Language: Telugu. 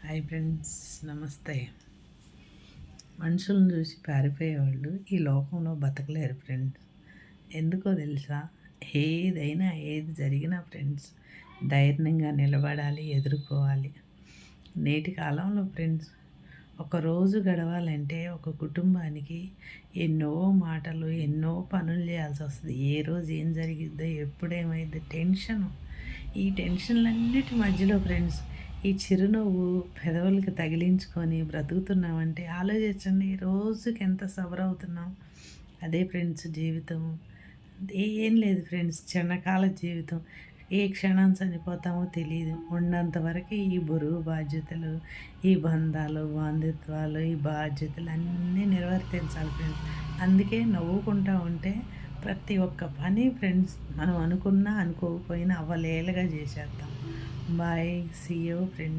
హాయ్ ఫ్రెండ్స్, నమస్తే. మనుషులను చూసి పారిపోయేవాళ్ళు ఈ లోకంలో బతకలేరు ఫ్రెండ్స్. ఎందుకో తెలుసా? ఏది జరిగినా ఫ్రెండ్స్ ధైర్యంగా నిలబడాలి, ఎదుర్కోవాలి. నేటి కాలంలో ఫ్రెండ్స్ ఒకరోజు గడవాలంటే ఒక కుటుంబానికి ఎన్నో మాటలు, ఎన్నో పనులు చేయాల్సి వస్తుంది. ఏ రోజు ఏం జరిగిద్దో, ఎప్పుడేమైద్దో టెన్షను. ఈ టెన్షన్లన్నిటి మధ్యలో ఫ్రెండ్స్ ఈ చిరునవ్వు పెదవులకి తగిలించుకొని బ్రతుకుతున్నామంటే ఆలోచించండి, రోజుకి ఎంత సఫర్ అవుతున్నాం. అదే ఫ్రెండ్స్ జీవితం. ఏం లేదు ఫ్రెండ్స్, క్షణకాల జీవితం. ఏ క్షణం చనిపోతామో తెలియదు. ఉన్నంత వరకు ఈ బరువు బాధ్యతలు, ఈ బంధాలు, బాంధుత్వాలు, ఈ బాధ్యతలు అన్నీ నిర్వర్తించాలి ఫ్రెండ్స్. అందుకే నవ్వుకుంటూ ఉంటే ప్రతి ఒక్క పని ఫ్రెండ్స్ మనం అనుకున్నా అనుకోకపోయినా అవ్వలేలుగా చేసేద్దాం. Bye, see you friends.